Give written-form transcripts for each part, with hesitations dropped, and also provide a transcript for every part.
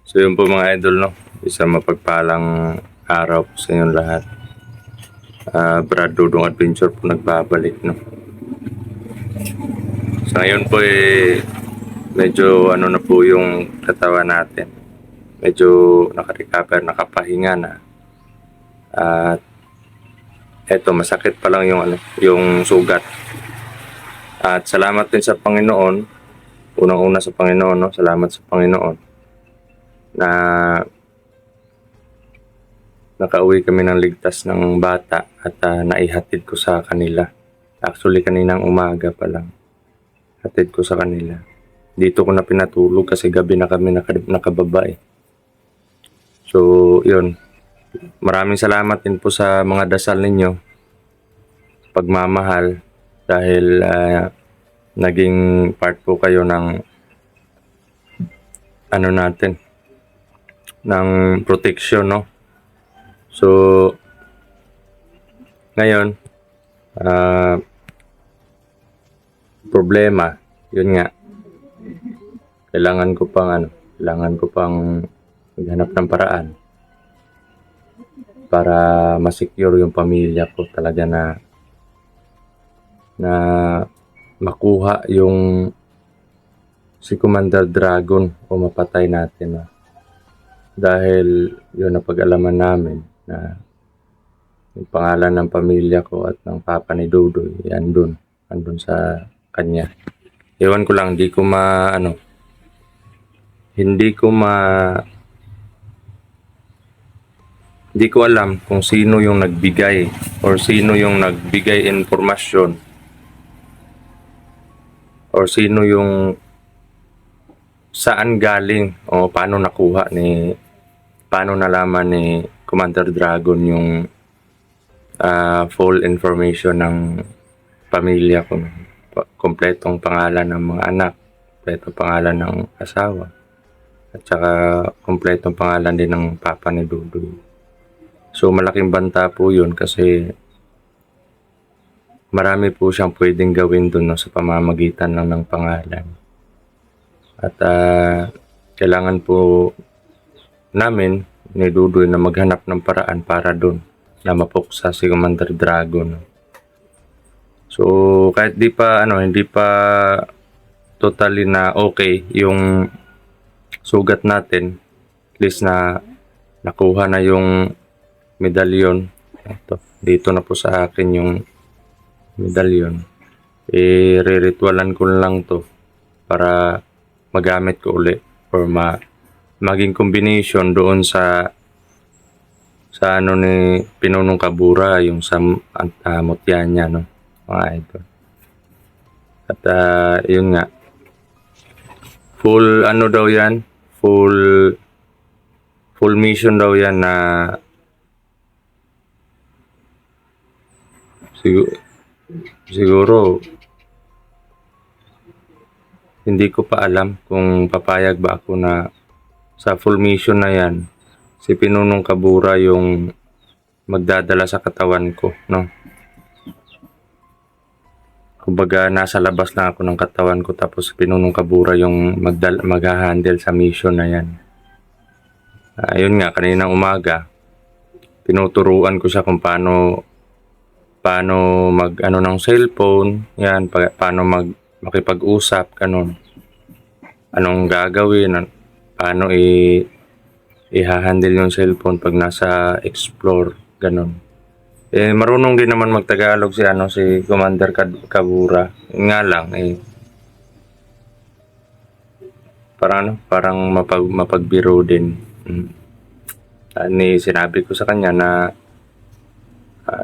So yun po mga idol, no? Isang mapagpalang araw po sa inyong lahat. Brad Dudong Adventure po nagbabalik, no? So ngayon po medyo ano na po yung katawan natin. Medyo nakarecover, nakapahinga na. At eto, masakit pa lang yung sugat. At salamat din sa Panginoon. Unang-una sa Panginoon, no? Salamat sa Panginoon na nakauwi kami ng ligtas ng bata at naihatid ko sa kanila. Actually, kaninang umaga pa lang, hatid ko sa kanila. Dito ko na pinatulog kasi gabi na kami nakababa eh. So, yun. Maraming salamat din po sa mga dasal ninyo, pagmamahal, dahil naging part po kayo ng ano natin, ng protection, no? So, ngayon, problema, yun nga, kailangan ko pang maghanap ng paraan para ma-secure yung pamilya ko talaga na makuha yung si Commander Dragon o mapatay natin, no? Dahil yun na pag-alaman namin na yung pangalan ng pamilya ko at ng papa ni Dudoy andun sa kanya. Ewan ko lang, hindi ko alam kung sino yung nagbigay or sino yung nagbigay informasyon or sino yung saan galing o paano nalaman ni Commander Dragon yung full information ng pamilya ko. Kompletong pangalan ng mga anak, kompletong pangalan ng asawa, at saka kompletong pangalan din ng papa ni Dudoy. So malaking banta po yun kasi marami po siyang pwedeng gawin dun, no, sa pamamagitan lang ng pangalan. At kailangan po namin ni Dudoy na maghanap ng paraan para dun na mapuksa si Commander Dragon. So kahit hindi pa totally na okay yung sugat natin, at least na nakuha na yung medalyon. Dito na po sa akin yung medalyon. Re-ritualan ko lang to para magamit ko uli or maging combination doon sa ni Pinunong Kabura, yung sa mutya niya, no, mga idol. At yun nga, full mission daw yan na siguro hindi ko pa alam kung papayag ba ako na sa full mission na yan si Pinunong Kabura yung magdadala sa katawan ko, no? Kumbaga nasa labas lang ako ng katawan ko tapos Pinunong Kabura yung mag-handle sa mission na yan. Ayun nga, kaninang umaga tinuturuan ko siya kung paano ng cellphone, yan, paano makipag-usap, ganun. Anong gagawin, paano i-handle yung cellphone pag nasa explore, ganun. Marunong din naman magtagalog si Commander Kabura. Nga lang parang mapagbiro din. Sinabi ko sa kanya na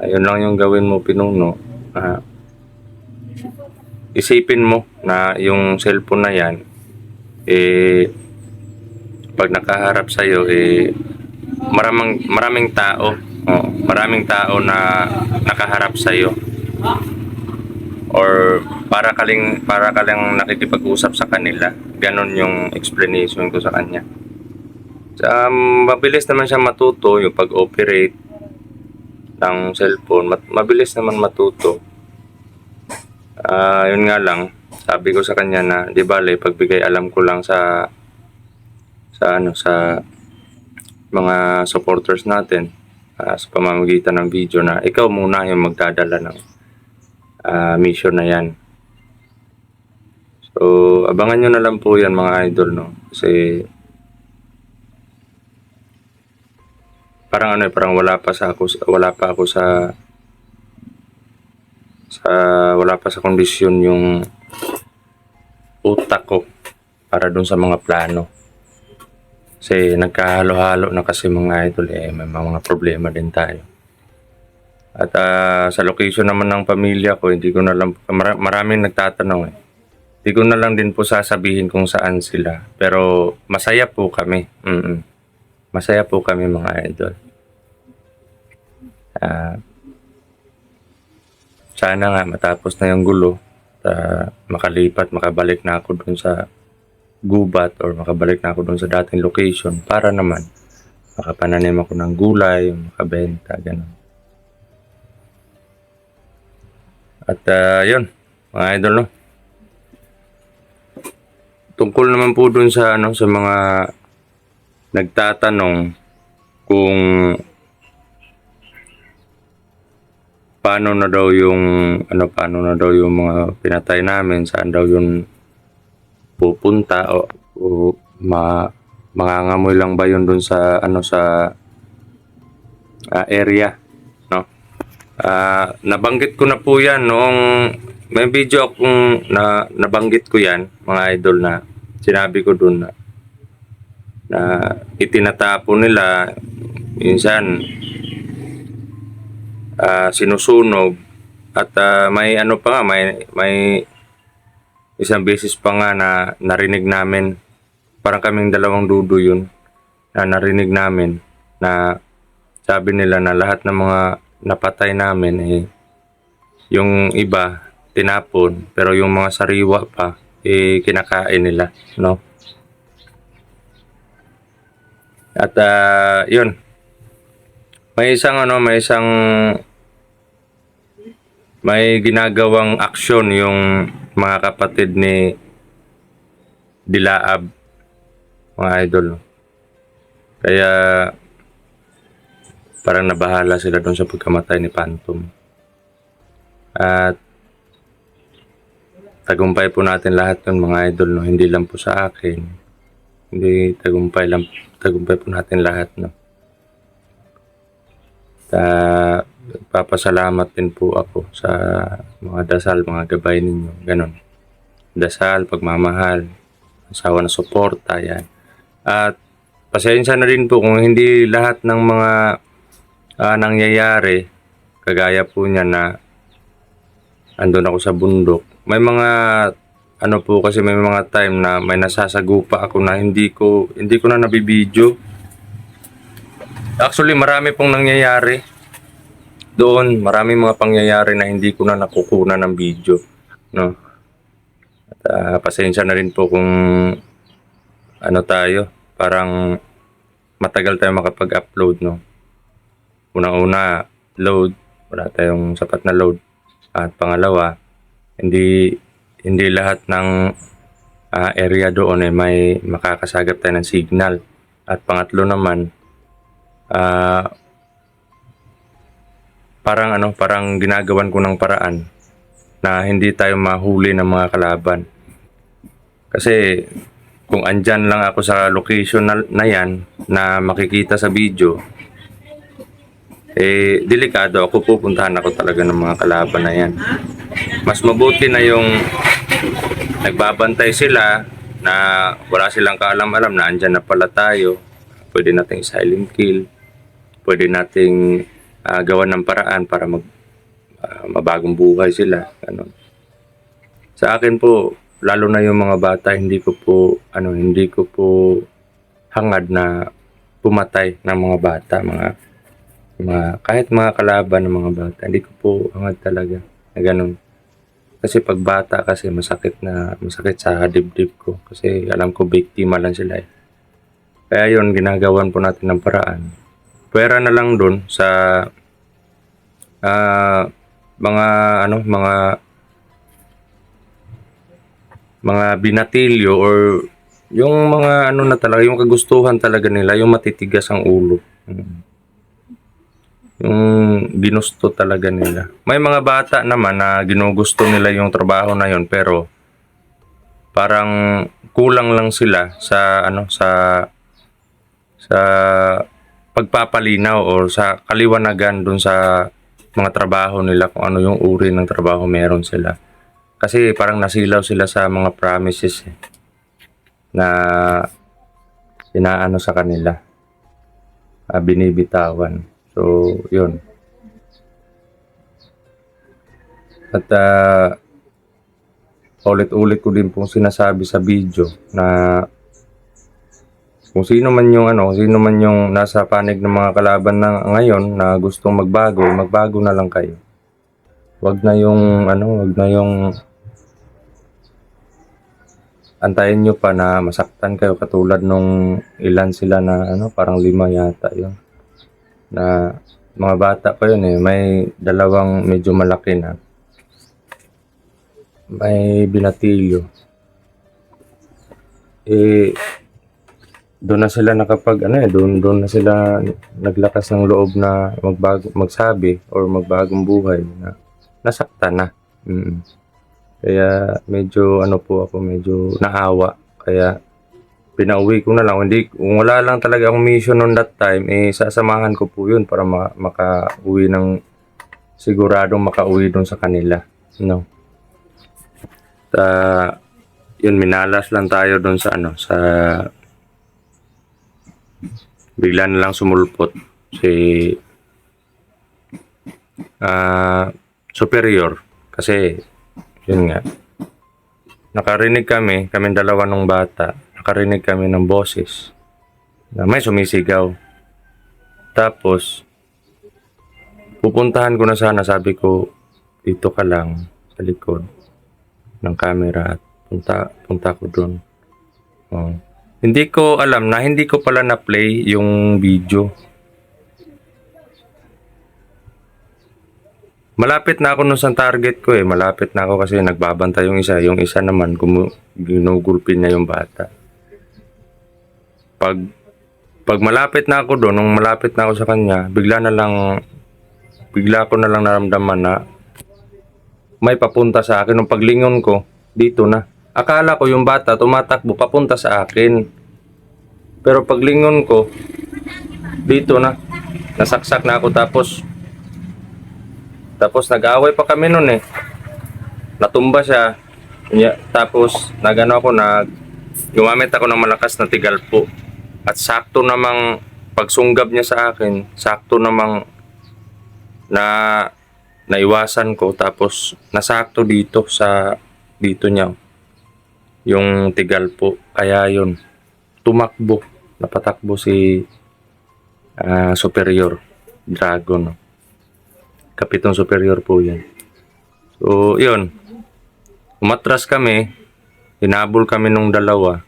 yun lang yung gawin mo, Pinuno. Isipin mo na yung cellphone na yan pag nakaharap sa iyo maraming tao na nakaharap sa iyo or para ka lang nakikipag-usap sa kanila. Ganon yung explanation ko sa kanya. Mabilis naman siya matuto yung pag-operate ng cellphone. Mabilis naman matuto. Yun nga lang, sabi ko sa kanya na di bale pagbigay alam ko lang sa sa mga supporters natin sa pamamagitan ng video na ikaw muna yung magdadala ng mission na yan. So, abangan nyo na lang po yan mga idol, no? Kasi parang wala pa sa kondisyon yung utak ko para dun sa mga plano. Kasi nagkahalo-halo na kasi mga idol, may mga problema din tayo. At sa location naman ng pamilya ko, hindi ko na lang, maraming nagtatanong Hindi ko na lang din po sasabihin kung saan sila. Pero masaya po kami. Masaya po kami mga idol. Sana nga matapos na yung gulo. Makabalik na ako dun sa gubat or makabalik na ako dun sa dating location para naman makapananim ako ng gulay, makabenta, gano'n. At yun, mga idol, no? Tungkol naman po dun sa sa mga nagtatanong kung paano na daw yung mga pinatay namin, saan daw yun pupunta o mangangamoy lang ba yun dun sa area, no? Nabanggit ko na po yan noong may video akong nabanggit ko yan mga idol, na sinabi ko dun na itinatapon nila, minsan sinusunog, at may may isang beses pa nga na narinig namin, parang kaming dalawang dudo yun, na narinig namin na sabi nila na lahat ng mga napatay namin yung iba tinapon, pero yung mga sariwa pa kinakain nila, no? At yun, may ginagawang aksyon yung mga kapatid ni Dilaab, mga idol. Kaya parang nabahala sila doon sa pagkamatay ni Phantom. At tagumpay po natin lahat yun mga idol, no? Hindi lang po sa akin. Hindi tagumpay po natin lahat, no? Papasalamat din po ako sa mga dasal, mga gabay ninyo, ganon. Dasal, pagmamahal, asawa na suporta, yan. At pasensya na rin po kung hindi lahat ng mga nangyayari, kagaya po niya na andun ako sa bundok. May mga kasi may mga time na may nasasagupa ako na hindi ko na nabibidyo. Actually, marami pong nangyayari doon, maraming mga pangyayari na hindi ko na nakukunan ng video, no? At pasensya na rin po kung parang matagal tayo makapag-upload, no? Unang-una, load, wala tayong sapat na load. At pangalawa, hindi lahat ng area doon may makakasagap tayo ng signal. At pangatlo naman, parang ginagawan ko ng paraan na hindi tayo mahuli ng mga kalaban. Kasi kung andyan lang ako sa location na yan na makikita sa video, delikado ako, pupuntahan ako talaga ng mga kalaban na yan. Mas mabuti na yung nagbabantay sila na wala silang kaalam-alam na andyan na pala tayo. Pwede nating silent kill, pwede nating gawan ng paraan para mabagong buhay sila, ano. Sa akin po, lalo na yung mga bata, hindi ko po hangad na pumatay ng mga bata, kahit mga kalaban ng mga bata, hindi ko po hangad talaga na ganun. Kasi pag bata kasi masakit sa dibdib ko, kasi alam ko biktima lang sila Kaya yun, ginagawan po natin ng paraan. Pwera na lang dun sa mga binatilyo or yung mga ano na talaga, yung kagustuhan talaga nila, yung matitigas ang ulo. Yung ginusto talaga nila. May mga bata naman na ginugusto nila yung trabaho na yon, pero parang kulang lang sila sa ano sa pagpapalinaw o sa kaliwanagan dun sa mga trabaho nila, kung ano yung uri ng trabaho meron sila. Kasi parang nasilaw sila sa mga promises na inaano sa kanila, binibitawan. So, yun. At ulit-ulit ko din pong sinasabi sa video na kung sino man yung ano, kung sino man yung nasa panig ng mga kalaban na ngayon na gustong magbago, magbago na lang kayo. Wag na yung ano, wag na yung antayin nyo pa na masaktan kayo katulad nung ilan sila na ano, parang 5 yata yun. Na mga bata pa yun eh, may dalawang medyo malaki na. May binatilyo. Eh, doon na sila nakapag ano eh, doon na sila naglakas ng loob na magsabi or magbagong buhay na nasaktan na. Kaya medyo ano po ako, medyo naawa. Kaya pinauwi ko na lang. Hindi, kung wala lang talaga akong mission on that time, eh sasamahan ko po yun para makauwi ng siguradong makauwi doon sa kanila. No. Yun, minalas lang tayo doon sa ano, sa bigla na lang sumulpot si superior. Kasi yun nga, nakarinig kaming dalawa ng bata, nakarinig kami ng boses na may sumisigaw. Tapos pupuntahan ko na sana, sabi ko dito ka lang sa likod ng camera at punta ko doon. Hindi ko alam na hindi ko pala na-play yung video. Malapit na ako nun sa target ko eh. Malapit na ako kasi nagbabantay yung isa. Yung isa naman, ginugulpin niya yung bata. Pag malapit na ako doon, nung malapit na ako sa kanya, bigla ko na lang naramdaman na may papunta sa akin. Nung paglingon ko, dito na. Akala ko yung bata tumatakbo papunta sa akin. Pero paglingon ko, dito na. Nasaksak na ako, tapos nag-away pa kami nun eh. Natumba siya. Tapos gumamit ako ng malakas na tigalpo. At sakto namang pagsunggab niya sa akin, sakto namang naiwasan ko. Tapos nasakto dito niya yung tigalpo. Kaya yun, napatakbo si Superior Dragon. Kapitong Superior po yan. So, yun. Umatras kami. Hinabol kami nung dalawa.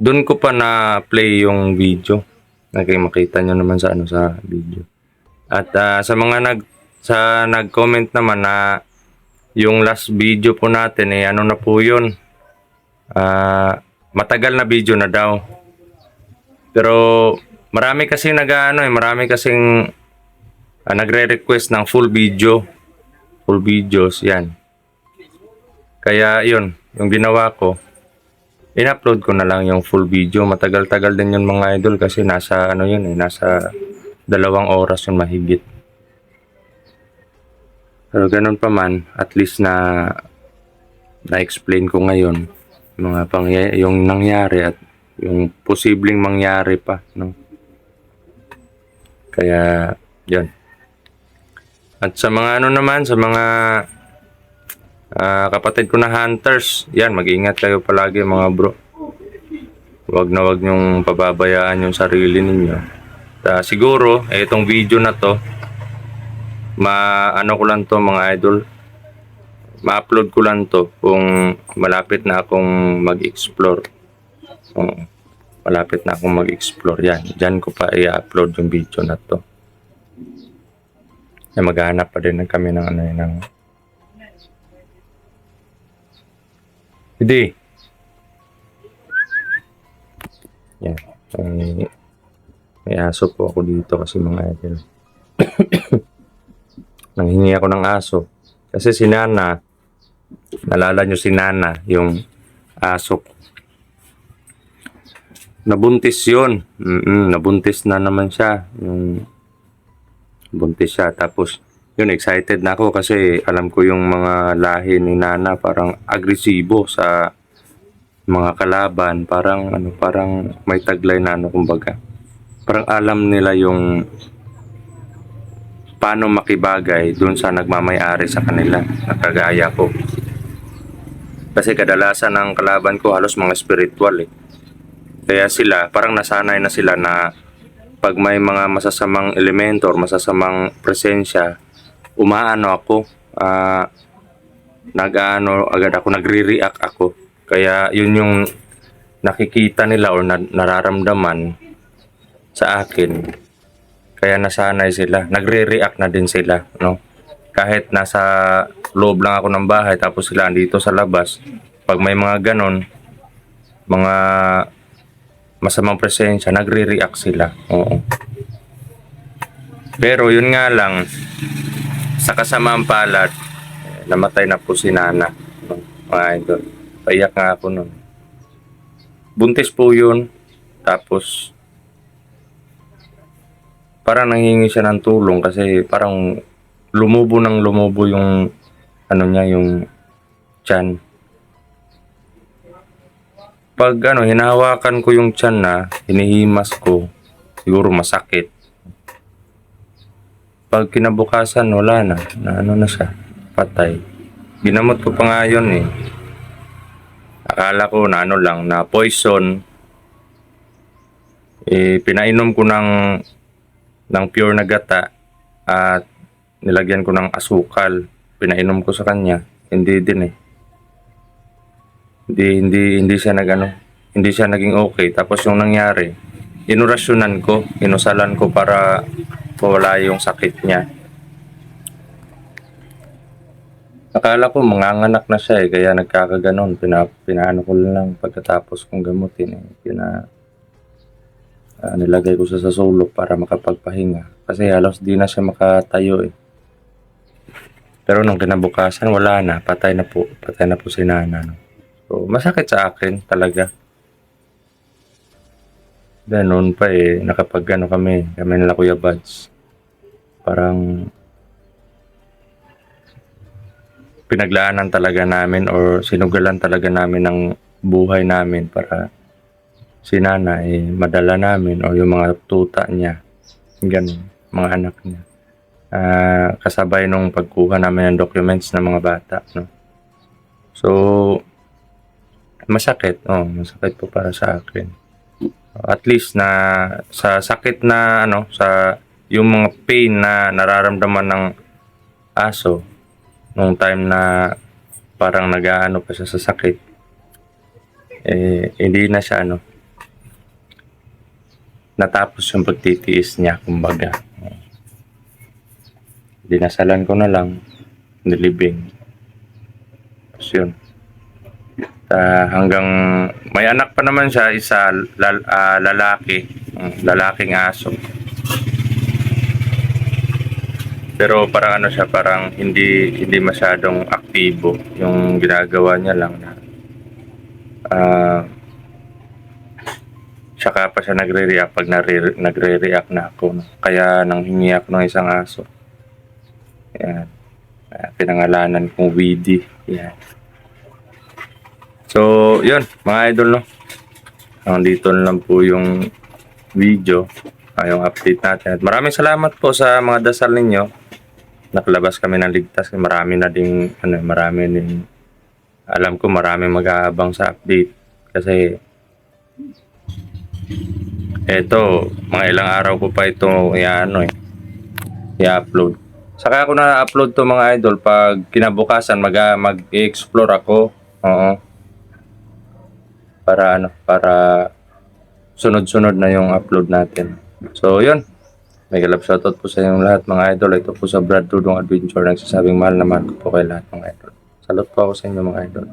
Doon ko pa na-play yung video. Makita nyo naman sa video. At sa mga nag-comment naman na yung last video po natin ano na po yun. Matagal na video na daw. Pero marami kasing nagre-request ng full videos yan. Kaya yun, yung ginawa ko, in-upload ko na lang yung full video. Matagal-tagal din yun mga idol kasi nasa 2 oras yun mahigit. Pero ganun pa man, at least na-explain ko ngayon yung nangyari at yung posibleng mangyari pa, no? Kaya yun. At sa mga sa mga kapatid ko na hunters, yan, mag-ingat kayo palagi mga bro. Wag nyong pababayaan yung sarili ninyo. Siguro, itong video na to, ko lang to mga idol, ma-upload ko lang to kung malapit na akong mag-explore. Malapit na akong mag-explore yan. Diyan ko pa i-upload yung video na to. Maghanap pa din kami ng hindi. Yan. May aso po ako dito kasi mga idol. Nanghingi ako ng aso. Kasi si Nana, nalala nyo si Nana, yung aso. Nabuntis yun. Nabuntis na naman siya. Buntis siya. Tapos, yun, excited na ako kasi alam ko yung mga lahi ni Nana parang agresibo sa mga kalaban. Parang may taglay na kumbaga. Parang alam nila yung paano makibagay dun sa nagmamay-ari sa kanila, nakagaya ko. Kasi kadalasan ng kalaban ko halos mga spiritual eh. Kaya sila, parang nasanay na sila na pag may mga masasamang elemento or masasamang presensya, umaano ako, agad ako, nagre-react ako. Kaya yun yung nakikita nila or nararamdaman sa akin. Kaya nasanay sila, nagre-react na din sila, no? Kahit nasa loob lang ako ng bahay tapos sila andito sa labas, pag may mga ganon, mga masamang presensya, nagre-react sila. Oo. Pero yun nga lang, sa kasamaang palad, namatay na po si Nana. No? Mga idol. Paiyak nga ako nun. Buntis po yun. Tapos, parang nanghingi siya ng tulong kasi parang lumubo yung yung tiyan. Pag hinahawakan ko yung tiyan na, hinihimas ko, siguro masakit. Pag kinabukasan, wala na na siya, patay. Ginamot ko pa nga yun eh. Akala ko na na poison. Pinainom ko ng pure na gata at nilagyan ko ng asukal. Pinainom ko sa kanya. Hindi din eh. Hindi siya hindi siya naging okay. Tapos yung nangyari, inurasyonan ko, inusalan ko para mawala yung sakit niya. Akala ko manganganak na siya eh, kaya nagkakaganon. Pinaano ko lang pagkatapos kong gamutin eh. Nilagay ko siya sa sulok para makapagpahinga. Kasi halos di na siya makatayo eh. Pero nung kinabukasan, wala na. Patay na po si Nana. No? So, masakit sa akin talaga. Noon pa eh, kami nila Kuya Buds. Parang pinaglaanan talaga namin or sinugalan talaga namin ng buhay namin para si Nana madala namin o yung mga tuta niya, ganun, mga anak niya. Kasabay nung pagkuha namin ng documents ng mga bata, no? So, masakit po para sa akin. At least na sa sakit na sa yung mga pain na nararamdaman ng aso nung time na parang nag-aano pa siya sa sakit, hindi na siya natapos yung pagtitiis niya, kumbaga. Dinasalan ko na lang, nilibing. Tapos yun. Hanggang may anak pa naman siya, isa lalaking aso. Pero parang siya, parang hindi masyadong aktibo yung ginagawa niya lang na saka pa siya nagre-react pag nagre-react na ako. No? Kaya nang hingi ako ng isang aso. Yan. Pinangalanan kong Weedy. Yan. So, yun, mga idol, no? Dito lang po yung video, yung update natin. At maraming salamat po sa mga dasal ninyo. Nakalabas kami ng ligtas. Marami din, alam ko maraming mag-aabang sa update. Kasi, eto, mga ilang araw ko pa ito i-upload. Saka ako na-upload to mga idol pag kinabukasan mag-explore ako. Oo. Para sunod-sunod na yung upload natin. So, yun. May galap shoutout po sa inyong lahat mga idol. Ito po sa Brad Tudong Adventure. Nagsasabing mahal naman ko po kay lahat mga idol. Salute po ako sa inyo mga idol.